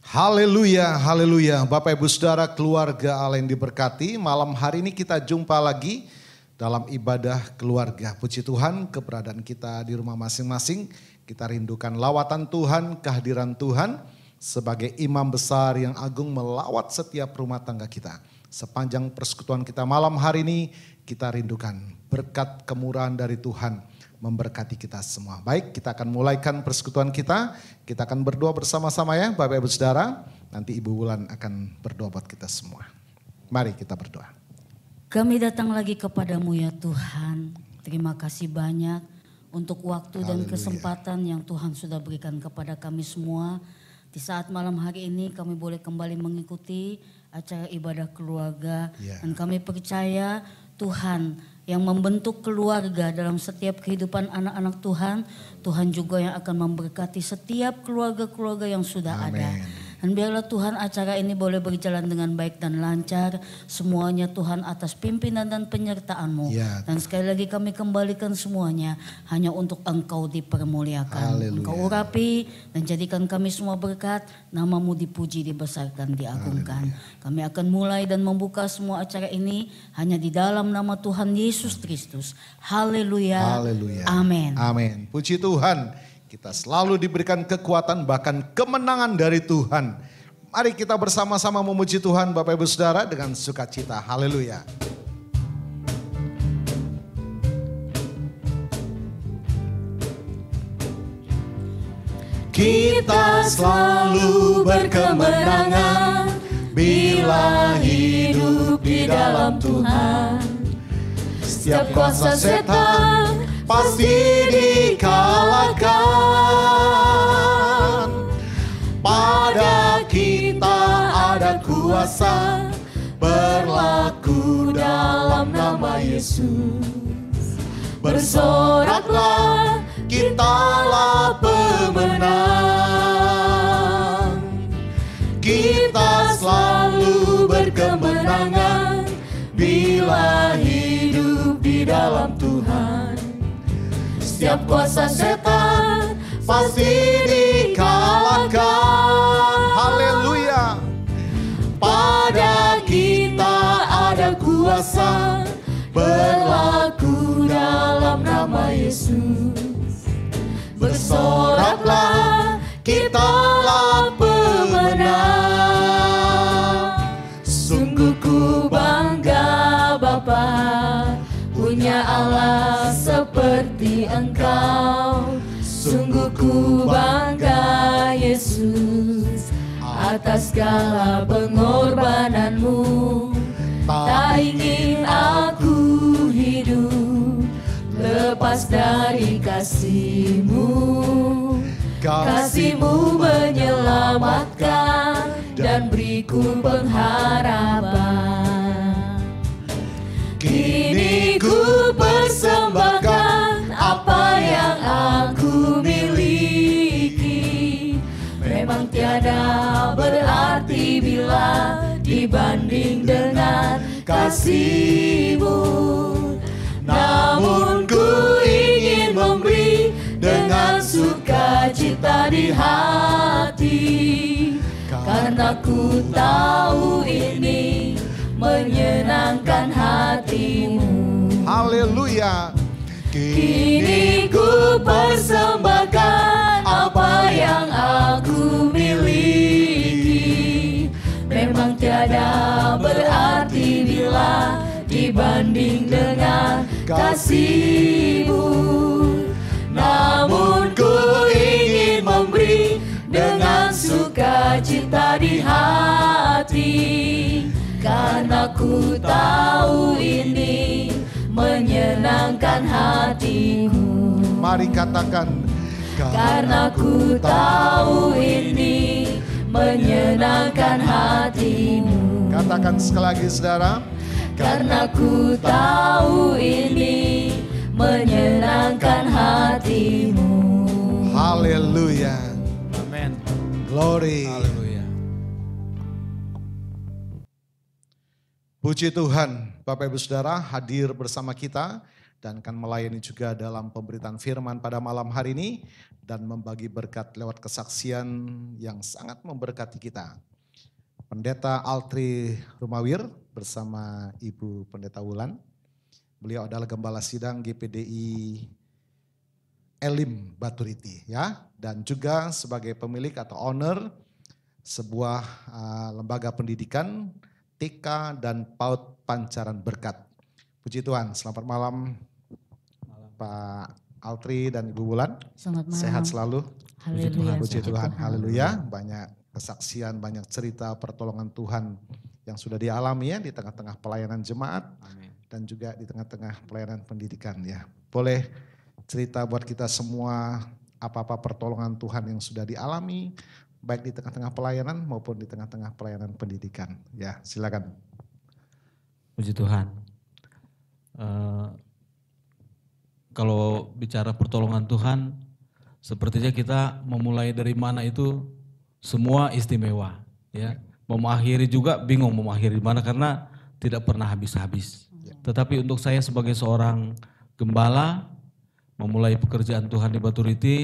Haleluya, haleluya. Bapak Ibu Saudara, keluarga Allah yang diberkati, malam hari ini kita jumpa lagi dalam ibadah keluarga. Puji Tuhan, keberadaan kita di rumah masing-masing. Kita rindukan lawatan Tuhan, kehadiran Tuhan sebagai imam besar yang agung melawat setiap rumah tangga kita. Sepanjang persekutuan kita malam hari ini, kita rindukan berkat kemurahan dari Tuhan memberkati kita semua. Baik, kita akan mulaikan persekutuan kita. Kita akan berdoa bersama-sama ya Bapak Ibu Saudara. Nanti Ibu Wulan akan berdoa buat kita semua. Mari kita berdoa. Kami datang lagi kepadamu ya Tuhan. Terima kasih banyak untuk waktu dan kesempatan yang Tuhan sudah berikan kepada kami semua. Di saat malam hari ini kami boleh kembali mengikuti acara ibadah keluarga. Dan kami percaya Tuhan yang membentuk keluarga dalam setiap kehidupan anak-anak Tuhan. Tuhan juga yang akan memberkati setiap keluarga-keluarga yang sudah ada. Dan biarlah Tuhan acara ini boleh berjalan dengan baik dan lancar. Semuanya Tuhan atas pimpinan dan penyertaan-Mu. Dan sekali lagi kami kembalikan semuanya hanya untuk Engkau dipermuliakan. Engkau urapi dan jadikan kami semua berkat. Nama-Mu dipuji, dibesarkan, diagungkan. Kami akan mulai dan membuka semua acara ini hanya di dalam nama Tuhan Yesus Kristus. Haleluya. Amin. Amin. Puji Tuhan. Kita selalu diberikan kekuatan bahkan kemenangan dari Tuhan. Mari kita bersama-sama memuji Tuhan Bapak Ibu Saudara dengan sukacita. Haleluya. Kita selalu berkemenangan bila hidup di dalam Tuhan. Setiap kuasa setan pasti dikalahkan. Pada kita ada kuasa berlaku dalam nama Yesus. Bersoraklah, kitalah pemenang. Kita selalu berkemenangan bila hidup di dalam Tuhan. Setiap kuasa setan pasti dikalahkan. Haleluya. Pada kita ada kuasa berlaku dalam nama Yesus. Bersoraklah, kitalah pemenang. Sungguh ku bangga Bapa punya Allah seperti Engkau. Sungguh ku bangga Yesus atas segala pengorbananmu. Tak ingin aku hidup lepas dari kasih-Mu. Kasih-Mu menyelamatkan dan beriku pengharapan. Kini ku persembahkan apa yang aku miliki. Memang tiada berarti bila dibanding dengan kasih-Mu. Namun ku ingin memberi dengan sukacita di hati. Karena ku tahu ini menyenangkan hati-Mu. Haleluya. Kini ku persembahkan apa yang aku miliki. Memang tiada berarti bila dibanding dengan kasih-Mu. Namun ku ingin memberi dengan sukacita di hati. Karena ku tahu ini menyenangkan hati-Mu. Mari katakan. Karena ku tahu ini menyenangkan hati-Mu. Katakan sekali lagi saudara. Karena ku tahu ini menyenangkan hati-Mu. Haleluya. Amin. Glory. Haleluya. Puji Tuhan, Bapak Ibu Saudara hadir bersama kita dan akan melayani juga dalam pemberitaan firman pada malam hari ini dan membagi berkat lewat kesaksian yang sangat memberkati kita. Pendeta Altri Rumawir bersama Ibu Pendeta Wulan. Beliau adalah Gembala Sidang GPDI Elim Baturiti ya, dan juga sebagai pemilik atau owner sebuah lembaga pendidikan TK dan PAUD Pancaran Berkat. Puji Tuhan, selamat malam Pak Altri dan Ibu Wulan. Selamat malam. Sehat selalu. Haleluya. Puji Tuhan, haleluya. Banyak kesaksian, banyak cerita pertolongan Tuhan yang sudah dialami ya di tengah-tengah pelayanan jemaat. Amin. Dan juga di tengah-tengah pelayanan pendidikan ya. Boleh cerita buat kita semua apa-apa pertolongan Tuhan yang sudah dialami baik di tengah-tengah pelayanan maupun di tengah-tengah pelayanan pendidikan. Ya, silakan. Puji Tuhan. Kalau bicara pertolongan Tuhan, sepertinya kita memulai dari mana itu semua istimewa. Ya, mau mengakhiri juga bingung mau mengakhiri di mana karena tidak pernah habis-habis. Tetapi untuk saya sebagai seorang gembala memulai pekerjaan Tuhan di Baturiti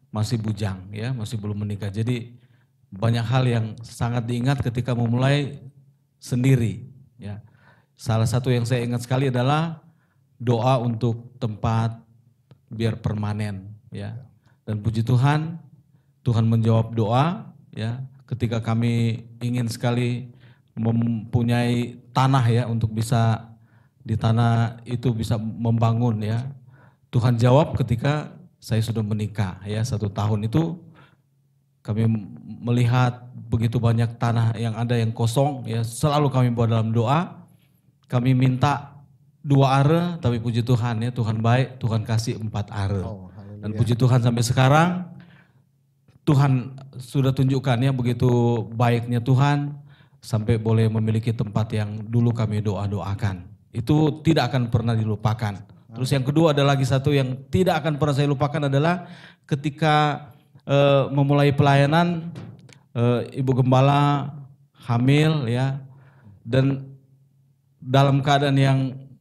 masih bujang ya, masih belum menikah. Jadi banyak hal yang sangat diingat ketika memulai sendiri ya. Salah satu yang saya ingat sekali adalah doa untuk tempat biar permanen ya. Dan puji Tuhan, Tuhan menjawab doa ya. Ketika kami ingin sekali mempunyai tanah ya untuk bisa di tanah itu bisa membangun ya. Tuhan jawab ketika saya sudah menikah ya, 1 tahun itu kami melihat begitu banyak tanah yang ada yang kosong ya, selalu kami buat dalam doa. Kami minta 2 are tapi puji Tuhan ya, Tuhan baik, Tuhan kasih 4 are. Dan puji Tuhan sampai sekarang Tuhan sudah tunjukkan ya begitu baiknya Tuhan sampai boleh memiliki tempat yang dulu kami doa-doakan. Itu tidak akan pernah dilupakan. Terus yang kedua ada lagi satu yang tidak akan pernah saya lupakan adalah ketika memulai pelayanan Ibu Gembala hamil ya, dan dalam keadaan yang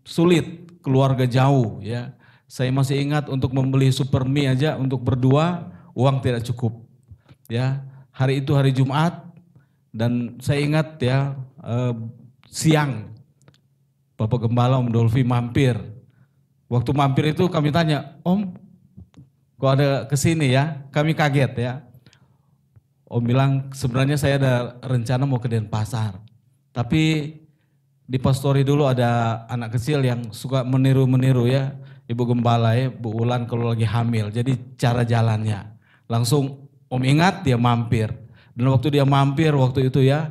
sulit, keluarga jauh ya. Saya masih ingat untuk membeli super mie aja untuk berdua uang tidak cukup. Ya, hari itu hari Jumat dan saya ingat ya siang Bapak Gembala Om Dolfi mampir. Waktu mampir itu kami tanya, Om kok ada kesini ya? Kami kaget ya. Om bilang sebenarnya saya ada rencana mau ke Denpasar. Tapi di pastori dulu ada anak kecil yang suka meniru-meniru ya. Ibu Gembala ya, Bu Wulan kalau lagi hamil. Jadi cara jalannya. Langsung Om ingat dia mampir. Dan waktu dia mampir waktu itu ya,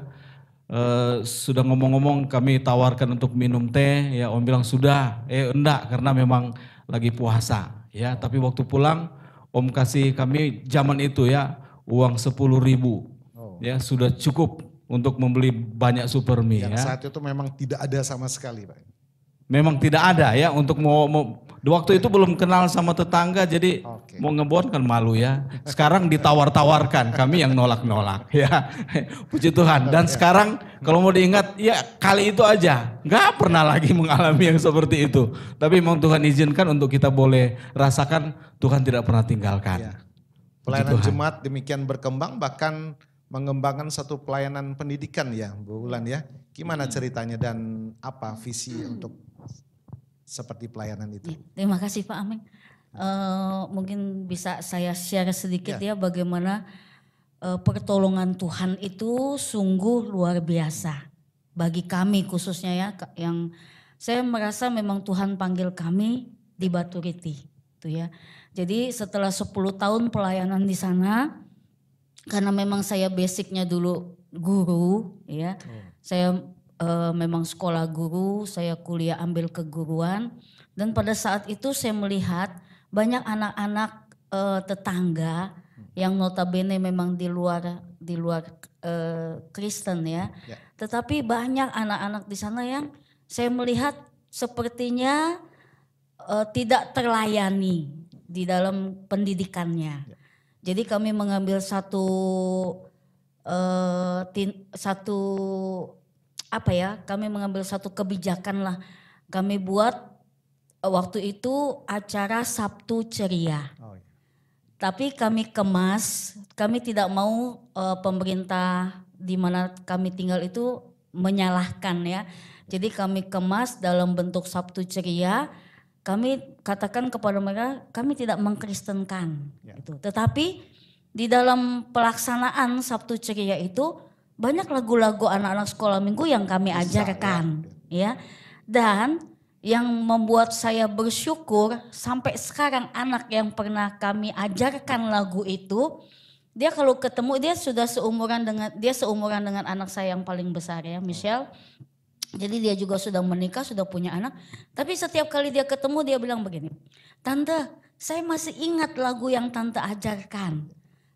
sudah ngomong-ngomong kami tawarkan untuk minum teh ya, Om bilang sudah, enggak karena memang lagi puasa ya. Tapi waktu pulang Om kasih kami zaman itu ya uang 10.000 ya, sudah cukup untuk membeli banyak super mie yang ya. saat itu memang tidak ada sama sekali Pak. Memang tidak ada ya untuk mau waktu itu belum kenal sama tetangga jadi mau ngebuat kan malu ya. Sekarang ditawar-tawarkan, kami yang nolak-nolak ya. Puji Tuhan. Dan sekarang kalau mau diingat ya kali itu aja. Gak pernah lagi mengalami yang seperti itu. Tapi memang Tuhan izinkan untuk kita boleh rasakan Tuhan tidak pernah tinggalkan. Ya. Pelayanan jemaat demikian berkembang bahkan mengembangkan satu pelayanan pendidikan ya Bu Wulan ya. Gimana ceritanya dan apa visi untuk seperti pelayanan itu? Terima kasih Pak Ameng. Mungkin bisa saya share sedikit ya bagaimana pertolongan Tuhan itu sungguh luar biasa bagi kami khususnya ya, yang saya merasa memang Tuhan panggil kami di Baturiti itu ya. Jadi setelah 10 tahun pelayanan di sana, karena memang saya basicnya dulu guru ya, saya memang sekolah guru, saya kuliah ambil keguruan, dan pada saat itu saya melihat banyak anak-anak tetangga yang notabene memang di luar Kristen ya. Tetapi banyak anak-anak di sana yang saya melihat sepertinya tidak terlayani di dalam pendidikannya. Jadi kami mengambil satu kami mengambil satu kebijakan lah. Kami buat waktu itu acara Sabtu Ceria. Oh, iya. Tapi kami kemas, kami tidak mau pemerintah di mana kami tinggal itu menyalahkan ya. Jadi kami kemas dalam bentuk Sabtu Ceria. Kami katakan kepada mereka, kami tidak mengkristenkan. Ya. Gitu. Tetapi di dalam pelaksanaan Sabtu Ceria itu banyak lagu-lagu anak-anak sekolah minggu yang kami ajarkan. Ya. Dan yang membuat saya bersyukur sampai sekarang anak yang pernah kami ajarkan lagu itu, dia kalau ketemu dia sudah seumuran dengan anak saya yang paling besar ya, Michelle. Jadi dia juga sudah menikah, sudah punya anak. Tapi setiap kali dia ketemu dia bilang begini, "Tante, saya masih ingat lagu yang Tante ajarkan."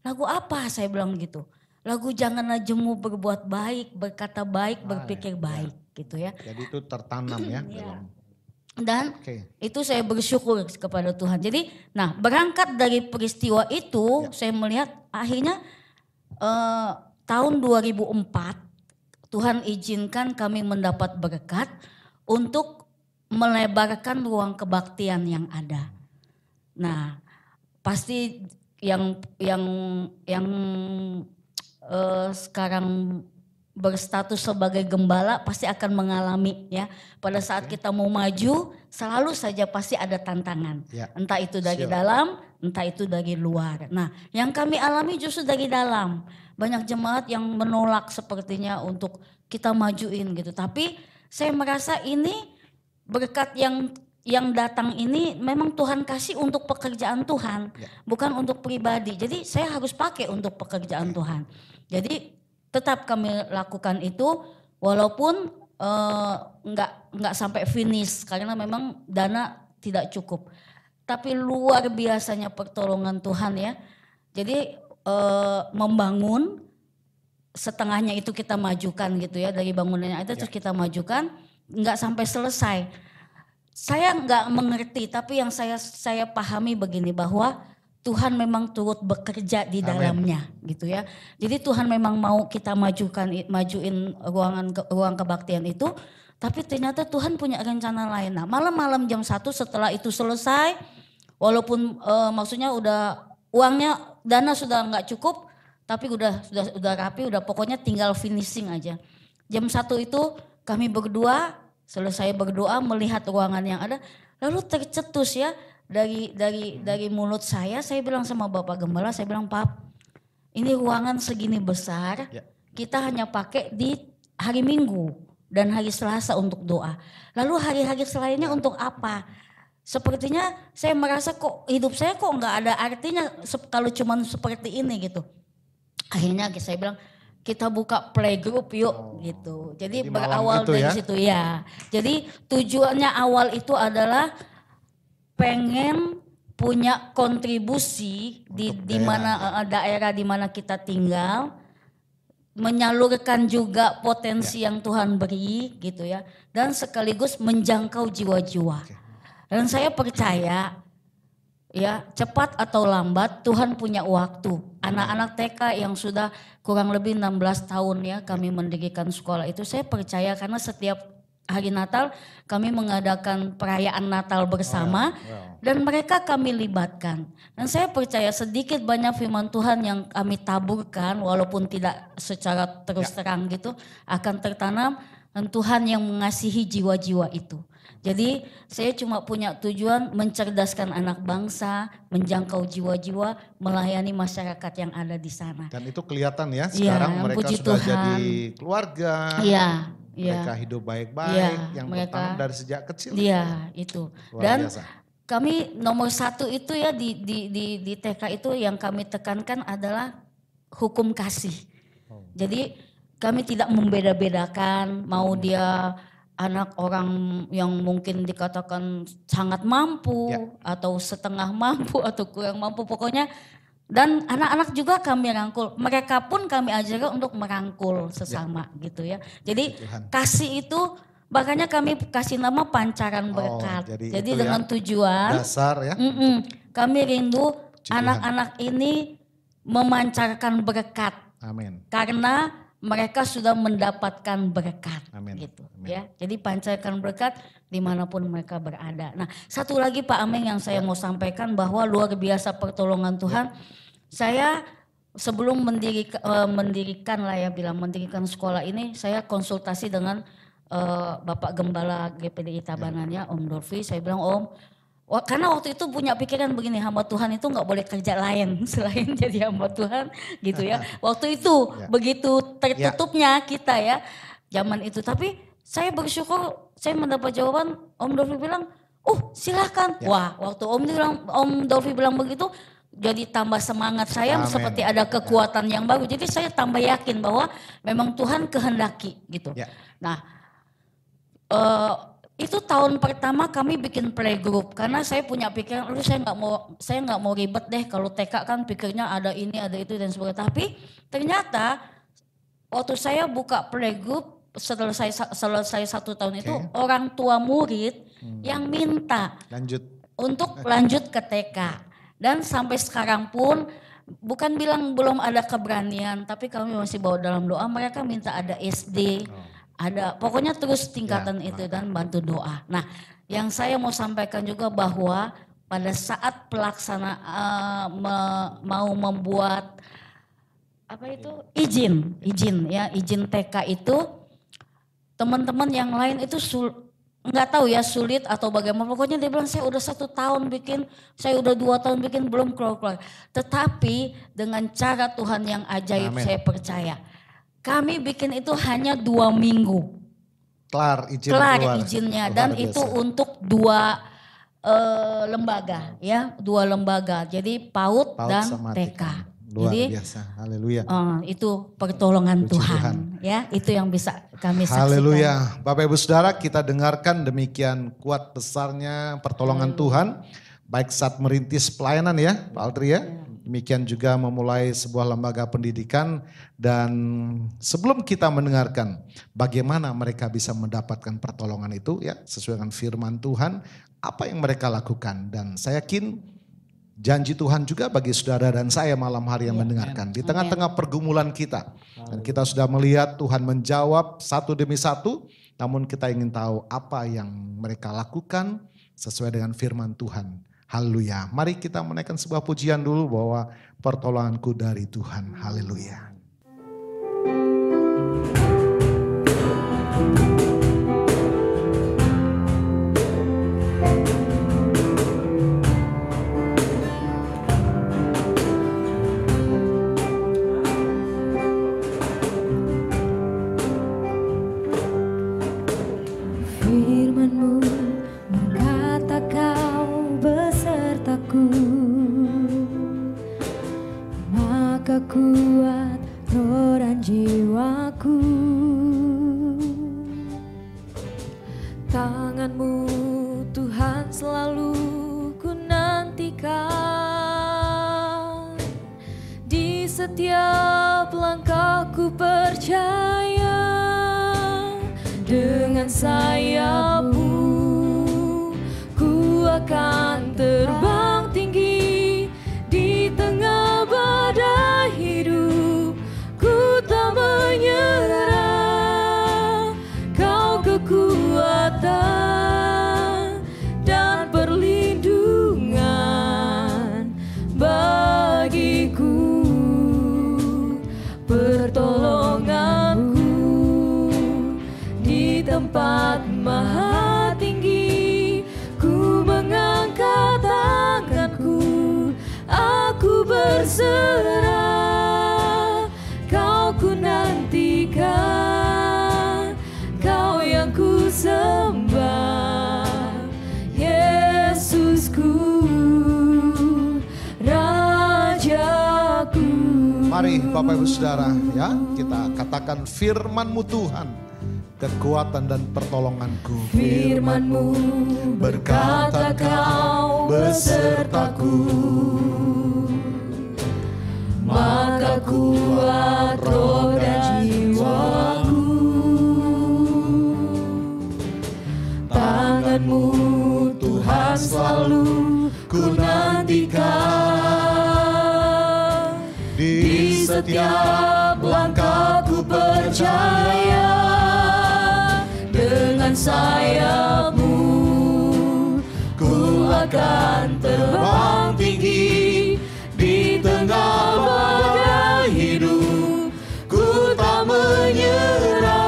"Lagu apa?" Saya bilang gitu. "Lagu Janganlah Jemu Berbuat Baik, Berkata Baik, Berpikir Baik." Gitu ya. Jadi itu tertanam ya. Dan itu saya bersyukur kepada Tuhan. Jadi berangkat dari peristiwa itu saya melihat akhirnya tahun 2004 Tuhan izinkan kami mendapat berkat untuk melebarkan ruang kebaktian yang ada. Nah, pasti yang sekarang berstatus sebagai gembala pasti akan mengalami ya. Pada saat kita mau maju selalu saja pasti ada tantangan. Ya. Entah itu dari dalam, entah itu dari luar. Nah, yang kami alami justru dari dalam. Banyak jemaat yang menolak sepertinya untuk kita majuin gitu. Tapi saya merasa ini berkat yang datang ini memang Tuhan kasih untuk pekerjaan Tuhan, bukan untuk pribadi. Jadi saya harus pakai untuk pekerjaan Tuhan. Jadi tetap kami lakukan itu walaupun nggak sampai finish karena memang dana tidak cukup. Tapi luar biasanya pertolongan Tuhan ya. Jadi membangun setengahnya itu kita majukan gitu ya, dari bangunannya ada terus kita majukan, nggak sampai selesai. Saya nggak mengerti, tapi yang saya pahami begini bahwa Tuhan memang turut bekerja di dalamnya. Amen. Gitu ya. Jadi Tuhan memang mau kita majuin ruang kebaktian itu, tapi ternyata Tuhan punya rencana lain. Nah, malam-malam jam 1 setelah itu selesai, walaupun maksudnya udah uangnya dana sudah nggak cukup, tapi udah rapi, udah pokoknya tinggal finishing aja. Jam 1 itu kami berdua selesai berdoa melihat ruangan yang ada, lalu tercetus ya dari mulut saya bilang sama Bapak Gembala, saya bilang, "Pap, ini ruangan segini besar, kita hanya pakai di hari Minggu dan hari Selasa untuk doa. Lalu hari-hari selainnya untuk apa? Sepertinya saya merasa kok hidup saya kok nggak ada artinya kalau cuman seperti ini gitu." Akhirnya saya bilang, "Kita buka playgroup yuk," gitu. Jadi berawal dari situ ya. Jadi tujuannya awal itu adalah pengen punya kontribusi di mana daerah di mana kita tinggal, menyalurkan juga potensi yang Tuhan beri gitu ya, dan sekaligus menjangkau jiwa-jiwa. Dan saya percaya ya, cepat atau lambat Tuhan punya waktu. Anak-anak TK yang sudah kurang lebih 16 tahun ya kami mendirikan sekolah itu, saya percaya karena setiap hari Natal kami mengadakan perayaan Natal bersama dan mereka kami libatkan. Dan saya percaya sedikit banyak firman Tuhan yang kami taburkan walaupun tidak secara terus terang gitu akan tertanam, dan Tuhan yang mengasihi jiwa-jiwa itu. Jadi saya cuma punya tujuan mencerdaskan anak bangsa, menjangkau jiwa-jiwa, melayani masyarakat yang ada di sana. Dan itu kelihatan ya sekarang mereka sudah Tuhan. Jadi keluarga, mereka hidup baik-baik, yang pertama dari sejak kecil. Iya itu. Dan kami nomor 1 itu ya di TK itu yang kami tekankan adalah hukum kasih. Jadi kami tidak membeda-bedakan mau dia anak orang yang mungkin dikatakan sangat mampu atau setengah mampu atau kurang mampu, pokoknya. Dan anak-anak juga kami rangkul, mereka pun kami ajarkan untuk merangkul sesama gitu ya. Jadi kasih itu makanya kami kasih nama pancaran berkat. Jadi dengan tujuan dasar ya. Kami rindu anak-anak ini memancarkan berkat. Amin. Karena mereka sudah mendapatkan berkat. Amin. Gitu ya. Jadi pancarkan berkat dimanapun mereka berada. Nah, satu lagi Pak Ameng yang saya mau sampaikan bahwa luar biasa pertolongan Tuhan. Saya sebelum mendirikan sekolah ini, saya konsultasi dengan Bapak Gembala GPDI Tabanannya, Om Dolfi. Saya bilang, Om, karena waktu itu punya pikiran begini, hamba Tuhan itu nggak boleh kerja lain selain jadi hamba Tuhan gitu ya. Waktu itu begitu tertutupnya kita ya zaman itu. Tapi saya bersyukur saya mendapat jawaban. Om Dolfi bilang, silakan. Wah, waktu Om Dolfi bilang begitu, jadi tambah semangat saya. Amen. Seperti ada kekuatan yang baru. Jadi saya tambah yakin bahwa memang Tuhan kehendaki gitu. Nah, itu tahun pertama kami bikin playgroup karena saya punya pikiran, saya nggak mau ribet deh kalau TK kan pikirnya ada ini ada itu dan sebagainya. Tapi ternyata waktu saya buka playgroup selesai 1 tahun itu orang tua murid yang minta untuk lanjut ke TK. Dan sampai sekarang pun bukan bilang belum ada keberanian, tapi kami masih bawa dalam doa. Mereka minta ada SD, ada pokoknya terus tingkatan itu dan bantu doa. Nah, yang saya mau sampaikan juga bahwa pada saat mau membuat izin TK itu, teman-teman yang lain itu nggak tahu ya sulit atau bagaimana, pokoknya dia bilang saya udah 1 tahun bikin, saya udah 2 tahun bikin belum keluar. Tetapi dengan cara Tuhan yang ajaib, saya percaya kami bikin itu hanya 2 minggu kelar izinnya dan itu untuk 2 lembaga ya, 2 lembaga, jadi PAUD dan TK. Luar biasa, haleluya. Itu pertolongan Tuhan. Ya, itu yang bisa kami saksikan. Haleluya. Bapak Ibu Saudara, kita dengarkan demikian kuat besarnya pertolongan Tuhan. Baik saat merintis pelayanan ya, Pak Altri ya. Demikian juga memulai sebuah lembaga pendidikan. Dan sebelum kita mendengarkan bagaimana mereka bisa mendapatkan pertolongan itu ya, sesuai dengan firman Tuhan, apa yang mereka lakukan. Dan saya yakin janji Tuhan juga bagi saudara dan saya malam hari yang mendengarkan. Di tengah-tengah pergumulan kita. Dan kita sudah melihat Tuhan menjawab satu demi satu. Namun kita ingin tahu apa yang mereka lakukan sesuai dengan firman Tuhan. Haleluya. Mari kita menaikkan sebuah pujian dulu bahwa pertolonganku dari Tuhan. Haleluya. Kuat roh dan jiwaku, tangan-Mu Tuhan selalu ku nantikan. Di setiap langkahku percaya, dengan sayap-Mu ku akan terbang tinggi di tengah badai hidup. Ku tak menyerah, Kau kekuatan dan perlindungan bagiku, pertolonganku di tempat maha tinggi. Ku mengangkat tanganku, aku berserah, Kau ku nantikan, Kau yang ku sembah, Yesusku, Rajaku. Mari Bapak Ibu Saudara ya, kita katakan firman-Mu Tuhan, kekuatan dan pertolonganku. Firman-Mu berkata Kau besertaku, maka kuat roh dan jiwaku. Tangan-Mu Tuhan selalu ku nantikan. Di setiap langkahku Aku percaya dengan sayap-Mu ku akan terbang tinggi di tengah badai hidup. Ku tak menyerah,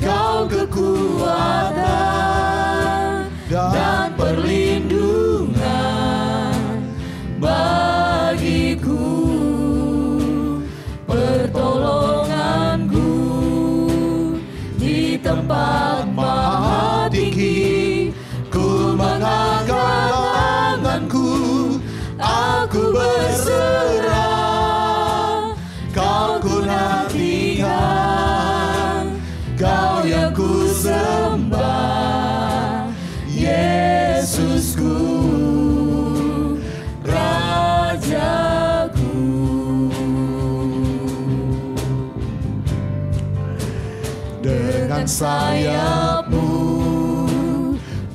Kau kekuatan dan perlindungan bagiku, pertolonganku di tempat maha tinggi. Ku mengangkat tanganku, aku berserah, Kau ku nantikan, Kau yang ku sembah, Yesusku, Rajaku. Dengan sayap-Mu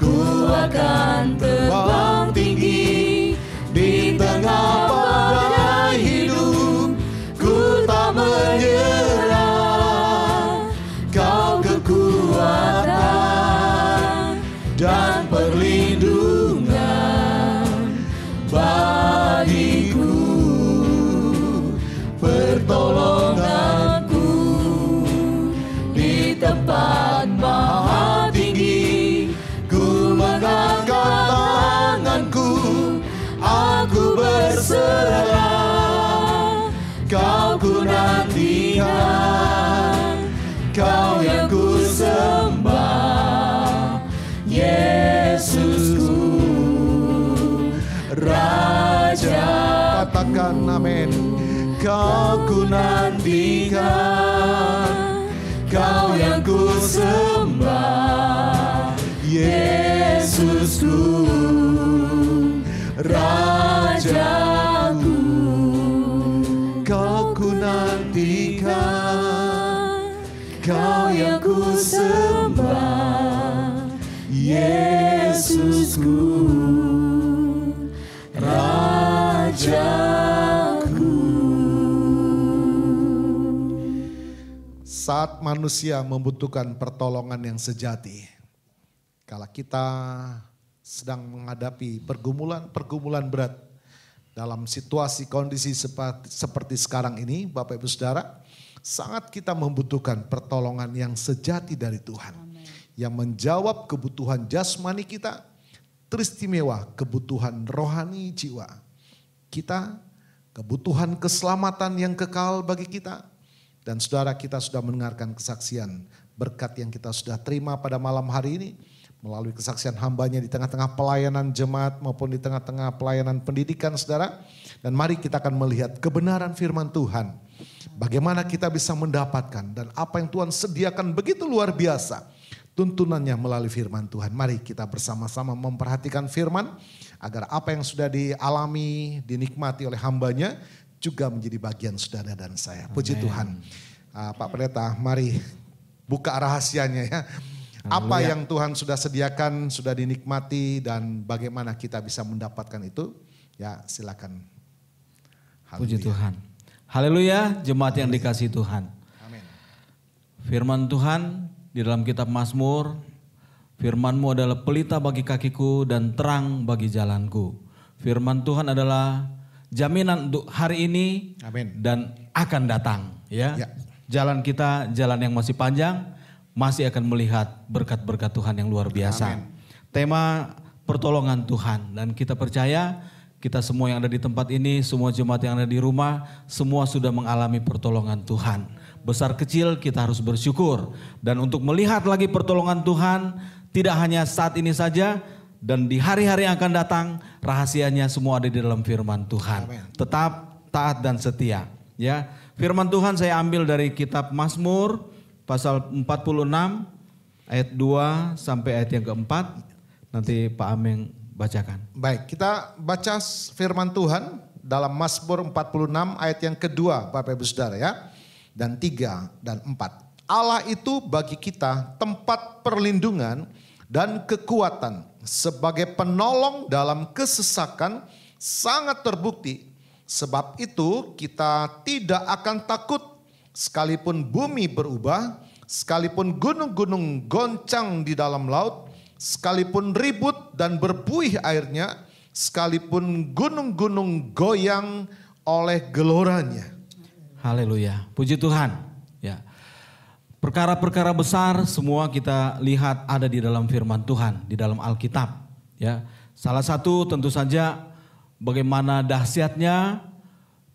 ku akan terbang tinggi di tengah badai hidup. Ku tak menyerah, Kau kekuatan dan perlindungan bagiku, pertolonganku di tempat maha tinggi. Ku mengangkat tanganku, aku berserah, Kau ku nantikan, Kau yang ku sembah, Yesusku, Raja. Katakan amin. Kau ku nantikan, Kau yang ku sembah, Yesusku, Rajaku. Kau ku nantikan, Kau yang ku sembah, Yesusku, Rajaku. Saat manusia membutuhkan pertolongan yang sejati, kala kita sedang menghadapi pergumulan berat dalam situasi kondisi seperti sekarang ini, Bapak Ibu Saudara, sangat kita membutuhkan pertolongan yang sejati dari Tuhan. Amen. Yang menjawab kebutuhan jasmani kita, teristimewa kebutuhan rohani jiwa kita, kebutuhan keselamatan yang kekal bagi kita. Dan saudara, kita sudah mendengarkan kesaksian berkat yang kita sudah terima pada malam hari ini melalui kesaksian hambanya di tengah-tengah pelayanan jemaat maupun di tengah-tengah pelayanan pendidikan, saudara. Dan mari kita akan melihat kebenaran firman Tuhan. Bagaimana kita bisa mendapatkan dan apa yang Tuhan sediakan begitu luar biasa tuntunannya melalui firman Tuhan. Mari kita bersama-sama memperhatikan firman agar apa yang sudah dialami, dinikmati oleh hambanya juga menjadi bagian saudara dan saya. Puji Tuhan. Pak Pendeta, mari buka rahasianya ya. Apa yang Tuhan sudah sediakan, sudah dinikmati dan bagaimana kita bisa mendapatkan itu. Ya silakan. Puji Tuhan. Haleluya, jemaat yang dikasihi Tuhan. Amin. Firman Tuhan di dalam kitab Mazmur, firman-Mu adalah pelita bagi kakiku dan terang bagi jalanku. Firman Tuhan adalah jaminan untuk hari ini Amin. dan akan datang. Ya. Jalan kita, jalan yang masih panjang, masih akan melihat berkat-berkat Tuhan yang luar biasa. Amin. Tema pertolongan Tuhan, dan kita percaya kita semua yang ada di tempat ini, semua jemaat yang ada di rumah, semua sudah mengalami pertolongan Tuhan. Besar kecil kita harus bersyukur. Dan untuk melihat lagi pertolongan Tuhan, tidak hanya saat ini saja, dan di hari-hari yang akan datang, rahasianya semua ada di dalam firman Tuhan. Amin. Tetap taat dan setia. Ya, firman Tuhan saya ambil dari kitab Mazmur pasal 46 ayat 2 sampai ayat yang keempat. Nanti Pak Ameng bacakan. Baik, kita baca firman Tuhan dalam Mazmur 46 ayat yang kedua, Bapak Ibu Saudara ya. Dan 3 dan 4. Allah itu bagi kita tempat perlindungan dan kekuatan, sebagai penolong dalam kesesakan sangat terbukti. Sebab itu kita tidak akan takut sekalipun bumi berubah, sekalipun gunung-gunung goncang di dalam laut, sekalipun ribut dan berbuih airnya, sekalipun gunung-gunung goyang oleh geloranya. Haleluya, puji Tuhan. Ya, perkara-perkara besar semua kita lihat ada di dalam firman Tuhan, di dalam Alkitab. Ya, salah satu tentu saja bagaimana dahsyatnya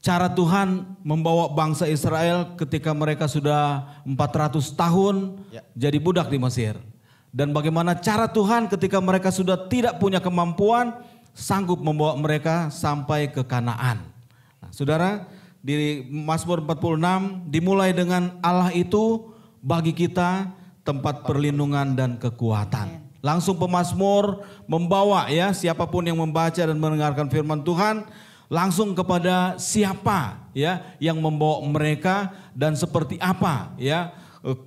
cara Tuhan membawa bangsa Israel ketika mereka sudah 400 tahun jadi budak di Mesir. Dan bagaimana cara Tuhan ketika mereka sudah tidak punya kemampuan sanggup membawa mereka sampai ke Kanaan. Nah, saudara, di Mazmur 46 dimulai dengan Allah itu bagi kita tempat perlindungan dan kekuatan. Langsung pemazmur membawa ya siapapun yang membaca dan mendengarkan firman Tuhan langsung kepada siapa ya yang membawa mereka dan seperti apa ya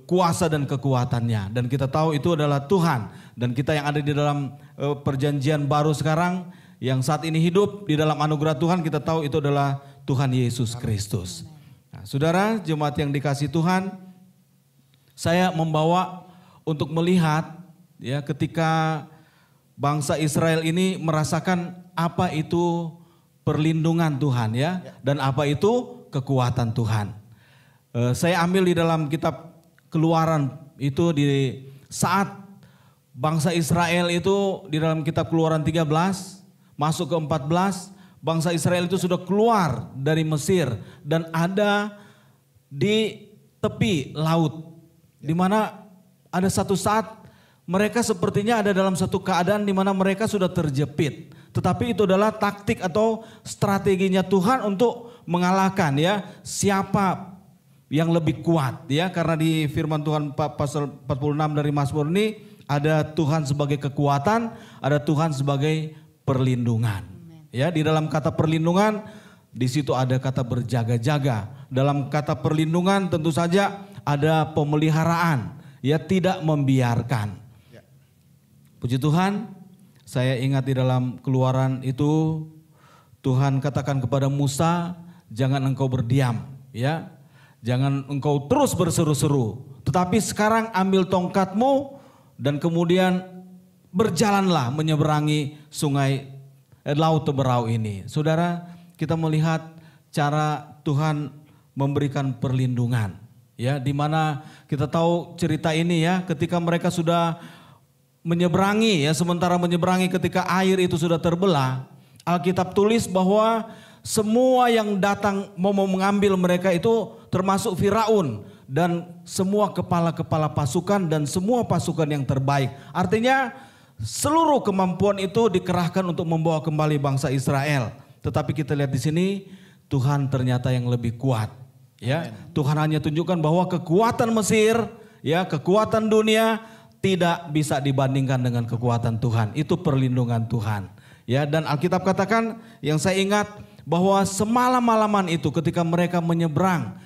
kuasa dan kekuatannya. Dan kita tahu itu adalah Tuhan. Dan kita yang ada di dalam perjanjian baru sekarang yang saat ini hidup di dalam anugerah Tuhan, kita tahu itu adalah Tuhan Yesus Kristus. Nah, saudara jemaat yang dikasihi Tuhan, saya membawa untuk melihat ya ketika bangsa Israel ini merasakan apa itu perlindungan Tuhan ya dan apa itu kekuatan Tuhan. Saya ambil di dalam kitab Keluaran itu di saat bangsa Israel itu di dalam kitab Keluaran 13 masuk ke 14, bangsa Israel itu sudah keluar dari Mesir dan ada di tepi laut di mana ada satu saat mereka sepertinya ada dalam satu keadaan di mana mereka sudah terjepit. Tetapi itu adalah taktik atau strateginya Tuhan untuk mengalahkan ya siapa yang lebih kuat ya, karena di firman Tuhan pasal 46 dari Mazmur ini ada Tuhan sebagai kekuatan, ada Tuhan sebagai perlindungan. Ya, di dalam kata perlindungan di situ ada kata berjaga-jaga. Dalam kata perlindungan tentu saja ada pemeliharaan, ya tidak membiarkan. Puji Tuhan, saya ingat di dalam Keluaran itu Tuhan katakan kepada Musa, jangan engkau berdiam, ya. Jangan engkau terus berseru-seru, tetapi sekarang ambil tongkatmu dan kemudian berjalanlah menyeberangi sungai Laut Teberau ini. Saudara, kita melihat cara Tuhan memberikan perlindungan, ya, di mana kita tahu cerita ini ya, ketika mereka sudah menyeberangi ya, sementara menyeberangi ketika air itu sudah terbelah, Alkitab tulis bahwa semua yang datang mau mengambil mereka itu termasuk Firaun dan semua kepala-kepala pasukan dan semua pasukan yang terbaik. Artinya seluruh kemampuan itu dikerahkan untuk membawa kembali bangsa Israel. Tetapi kita lihat di sini Tuhan ternyata yang lebih kuat. Ya, Tuhan hanya tunjukkan bahwa kekuatan Mesir, ya, kekuatan dunia tidak bisa dibandingkan dengan kekuatan Tuhan. Itu perlindungan Tuhan. Ya, dan Alkitab katakan yang saya ingat bahwa semalam-malaman itu ketika mereka menyeberang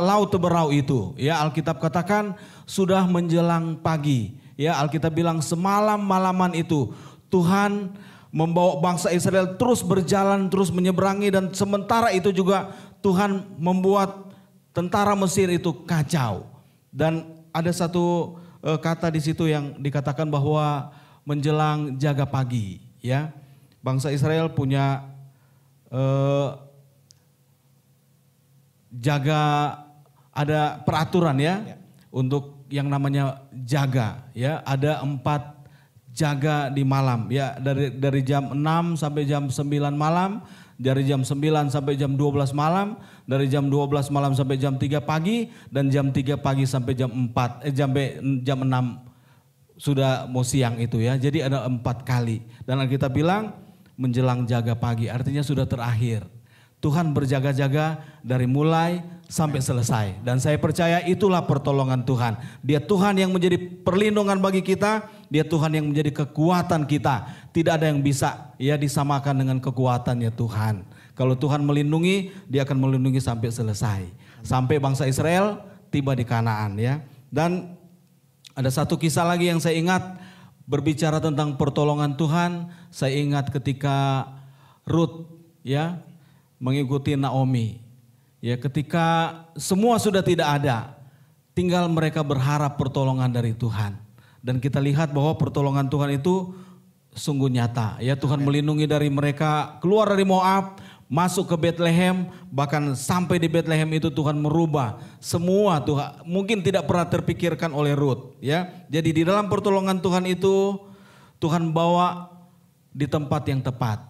Laut Teberau itu, ya, Alkitab katakan sudah menjelang pagi. Ya, Alkitab bilang semalam-malaman itu Tuhan membawa bangsa Israel terus berjalan, terus menyeberangi, dan sementara itu juga Tuhan membuat tentara Mesir itu kacau. Dan ada satu kata di situ yang dikatakan bahwa menjelang jaga pagi, ya. Bangsa Israel punya ada peraturan ya untuk yang namanya jaga, ya. Ada 4 jaga di malam, ya, dari jam 6 sampai jam 9 malam, dari jam 9 sampai jam 12 malam, dari jam 12 malam sampai jam 3 pagi, dan jam 3 pagi sampai jam 6 sudah mau siang itu ya. Jadi ada 4 kali. Dan kita bilang menjelang jaga pagi artinya sudah terakhir. Tuhan berjaga-jaga dari mulai sampai selesai. Dan saya percaya itulah pertolongan Tuhan. Dia Tuhan yang menjadi perlindungan bagi kita. Dia Tuhan yang menjadi kekuatan kita. Tidak ada yang bisa ya disamakan dengan kekuatannya Tuhan. Kalau Tuhan melindungi, dia akan melindungi sampai selesai. Sampai bangsa Israel tiba di Kanaan ya. Dan ada satu kisah lagi yang saya ingat berbicara tentang pertolongan Tuhan. Saya ingat ketika Ruth ya mengikuti Naomi. Ya, ketika semua sudah tidak ada, tinggal mereka berharap pertolongan dari Tuhan. Dan kita lihat bahwa pertolongan Tuhan itu sungguh nyata. Ya, Tuhan melindungi dari mereka keluar dari Moab, masuk ke Bethlehem, bahkan sampai di Bethlehem itu Tuhan merubah semua. Tuhan mungkin tidak pernah terpikirkan oleh Ruth. Ya, jadi di dalam pertolongan Tuhan itu Tuhan bawa di tempat yang tepat,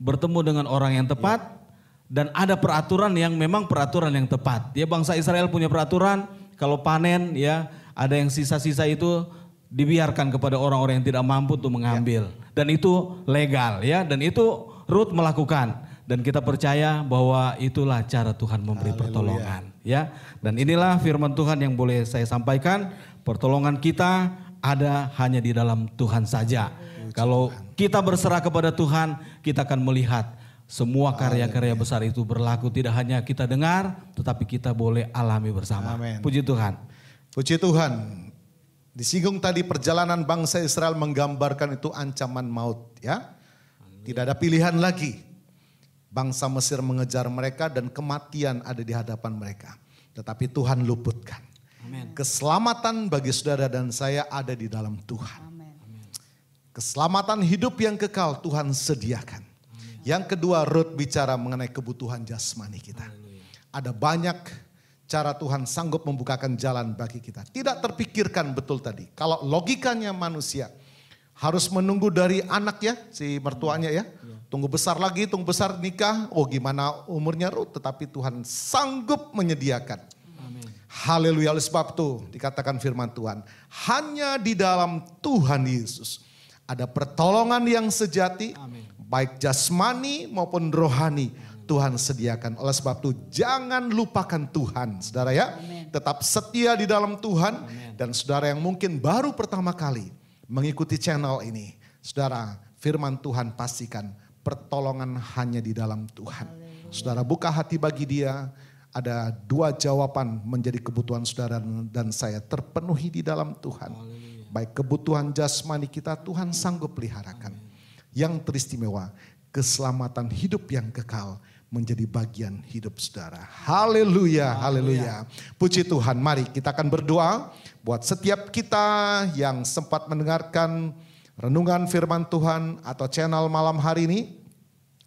bertemu dengan orang yang tepat. Dan ada peraturan yang memang peraturan yang tepat. Ya, bangsa Israel punya peraturan, kalau panen ya ada yang sisa-sisa itu dibiarkan kepada orang-orang yang tidak mampu untuk mengambil. Dan itu legal ya, dan itu Ruth melakukan. Dan kita percaya bahwa itulah cara Tuhan memberi pertolongan ya. Dan inilah firman Tuhan yang boleh saya sampaikan, pertolongan kita ada hanya di dalam Tuhan saja. Kalau kita berserah kepada Tuhan, kita akan melihat semua karya-karya besar itu berlaku, tidak hanya kita dengar, tetapi kita boleh alami bersama. Amen. Puji Tuhan. Puji Tuhan. Disinggung tadi perjalanan bangsa Israel menggambarkan itu ancaman maut ya. Tidak ada pilihan lagi. Bangsa Mesir mengejar mereka dan kematian ada di hadapan mereka. Tetapi Tuhan luputkan. Amen. Keselamatan bagi saudara dan saya ada di dalam Tuhan. Keselamatan hidup yang kekal Tuhan sediakan. Yang kedua, Ruth bicara mengenai kebutuhan jasmani kita. Ada banyak cara Tuhan sanggup membukakan jalan bagi kita. Tidak terpikirkan betul tadi. Kalau logikanya manusia harus menunggu dari anak ya, si mertuanya ya. Tunggu besar lagi, tunggu besar nikah. Oh gimana umurnya Ruth, tetapi Tuhan sanggup menyediakan. Haleluya, oleh sebab itu dikatakan firman Tuhan. Hanya di dalam Tuhan Yesus ada pertolongan yang sejati. Baik jasmani maupun rohani Tuhan sediakan. Oleh sebab itu jangan lupakan Tuhan saudara ya. Tetap setia di dalam Tuhan. Dan saudara yang mungkin baru pertama kali mengikuti channel ini. Saudara, firman Tuhan pastikan pertolongan hanya di dalam Tuhan. Saudara buka hati bagi Dia. Ada 2 jawaban menjadi kebutuhan saudara dan saya terpenuhi di dalam Tuhan. Baik kebutuhan jasmani kita Tuhan sanggup peliharakan. Yang teristimewa, keselamatan hidup yang kekal menjadi bagian hidup saudara. Haleluya, haleluya. Puji Tuhan, mari kita akan berdoa buat setiap kita yang sempat mendengarkan renungan firman Tuhan atau channel malam hari ini.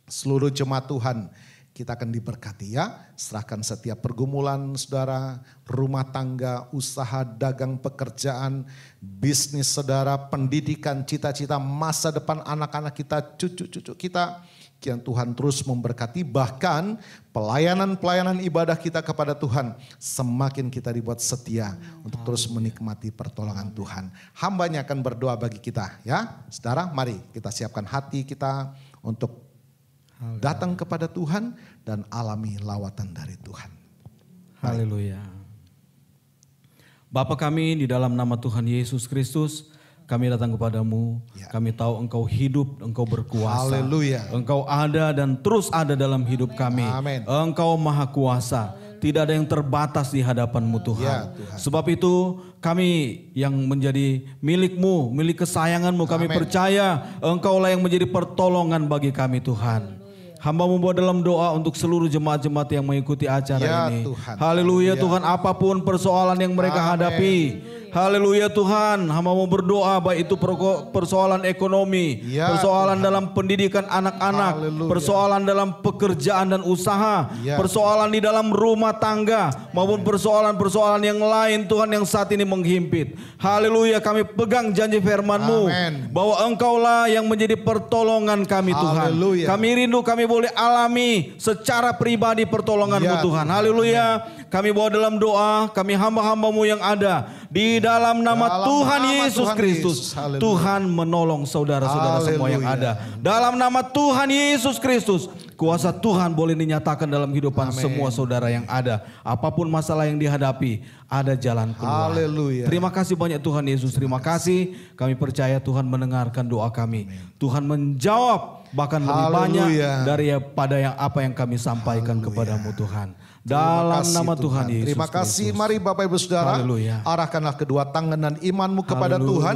Seluruh jemaat Tuhan, kita akan diberkati ya. Serahkan setiap pergumulan saudara, rumah tangga, usaha, dagang, pekerjaan, bisnis saudara, pendidikan, cita-cita, masa depan anak-anak kita, cucu-cucu kita. Kiranya Tuhan terus memberkati, bahkan pelayanan-pelayanan ibadah kita kepada Tuhan semakin kita dibuat setia untuk terus menikmati pertolongan Tuhan. Hambanya akan berdoa bagi kita ya. Saudara, mari kita siapkan hati kita untuk datang kepada Tuhan dan alami lawatan dari Tuhan. Haleluya. Bapa kami di dalam nama Tuhan Yesus Kristus, kami datang kepadamu. Ya. Kami tahu Engkau hidup, Engkau berkuasa. Haleluya. Engkau ada dan terus ada dalam hidup kami. Amin. Engkau maha kuasa. Tidak ada yang terbatas di hadapan-Mu Tuhan. Ya, Tuhan. Sebab itu kami yang menjadi milik-Mu, milik kesayangan-Mu, kami Amin. percaya Engkaulah yang menjadi pertolongan bagi kami Tuhan. Hamba membawa dalam doa untuk seluruh jemaat-jemaat yang mengikuti acara Ya, ini. Tuhan. Haleluya Ya. Tuhan, apapun persoalan yang mereka Amin. hadapi. Haleluya Tuhan, hamba mau berdoa baik itu persoalan ekonomi, Ya, persoalan Tuhan. dalam pendidikan anak-anak, Haleluya. persoalan dalam pekerjaan dan usaha, Ya. persoalan di dalam rumah tangga, maupun persoalan-persoalan yang lain Tuhan yang saat ini menghimpit. Haleluya, kami pegang janji firman-Mu Amin. bahwa Engkaulah yang menjadi pertolongan kami Tuhan. Haleluya. Kami rindu kami boleh alami secara pribadi pertolongan-Mu Ya, Tuhan. Haleluya. Kami bawa dalam doa, kami hamba-hamba-Mu yang ada di dalam nama Dalam Tuhan nama Yesus Tuhan Kristus. Yesus. Haleluya. Tuhan menolong saudara-saudara semua yang Haleluya. ada. Dalam nama Tuhan Yesus Kristus, kuasa Tuhan boleh dinyatakan dalam kehidupan Amin. semua saudara yang ada. Apapun masalah yang dihadapi, ada jalan keluar. Haleluya. Terima kasih banyak Tuhan Yesus. Terima kasih. Kami percaya Tuhan mendengarkan doa kami. Tuhan menjawab bahkan lebih banyak daripada apa yang kami sampaikan kepadamu Tuhan. Dalam nama Tuhan Yesus Terima kasih. Kristus. Mari Bapak Ibu Saudara, Haleluya. arahkanlah kedua tangan dan imanmu kepada Haleluya. Tuhan.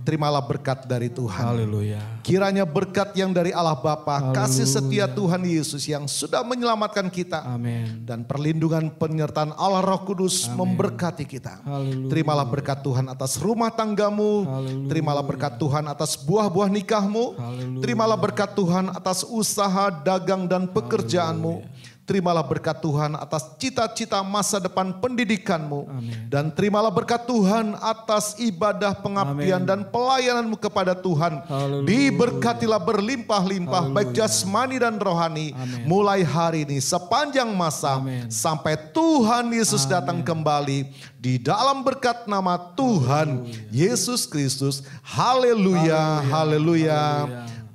Terimalah berkat dari Tuhan. Haleluya. Kiranya berkat yang dari Allah Bapa, kasih setia Tuhan Yesus yang sudah menyelamatkan kita, Amin. dan perlindungan penyertaan Allah Roh Kudus memberkati kita. Haleluya. Terimalah berkat Tuhan atas rumah tanggamu. Haleluya. Terimalah berkat Tuhan atas buah-buah nikahmu. Haleluya. Terimalah berkat Tuhan atas usaha, dagang, dan pekerjaanmu. Terimalah berkat Tuhan atas cita-cita masa depan pendidikanmu. Amin. Dan terimalah berkat Tuhan atas ibadah pengabdian dan pelayananmu kepada Tuhan. Haleluya. Diberkatilah berlimpah-limpah baik jasmani dan rohani. Amin. Mulai hari ini sepanjang masa Amin. sampai Tuhan Yesus datang kembali. Di dalam berkat nama Tuhan Yesus Kristus. Haleluya, haleluya,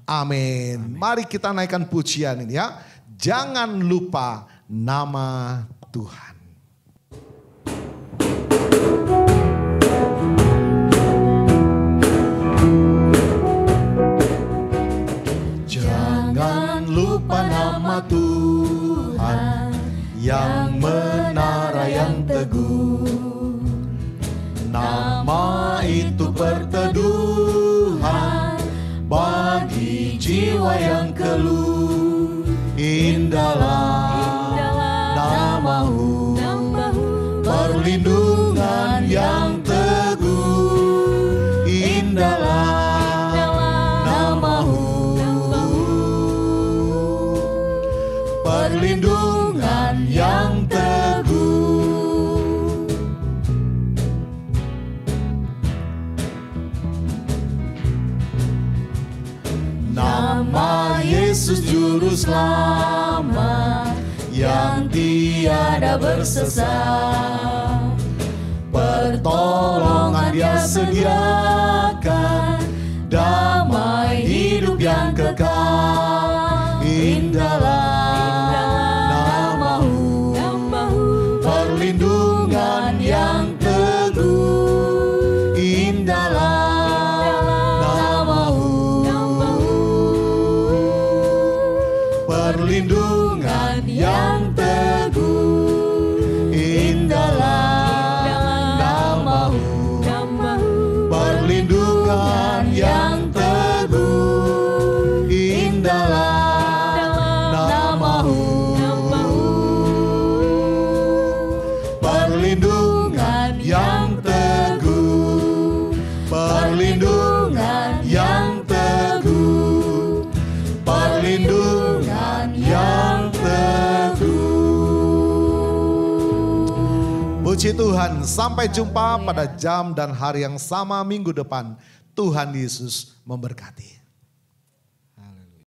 amin. Mari kita naikkan pujian ini ya. Jangan lupa nama Tuhan. Jangan lupa nama Tuhan yang menara yang teguh. Nama itu perteduhan bagi jiwa yang keluh. Indahlah namamu, perlindungan yang teguh. Indahlah namamu, perlindungan yang teguh. Nama Yesus Juru Selamat yang tiada bersesat. Pertolongan Dia sediakan, damai hidup yang kekal. Indahlah namamu, perlindungan yang teguh. Indahlah namamu, perlindungan yang teguh. Indahlah namamu, perlindungan yang teguh. Indahlah namamu, perlindungan yang teguh. Perlindungan yang teguh. Perlindungan yang teguh. Puji Tuhan, sampai jumpa pada jam dan hari yang sama minggu depan. Tuhan Yesus memberkati.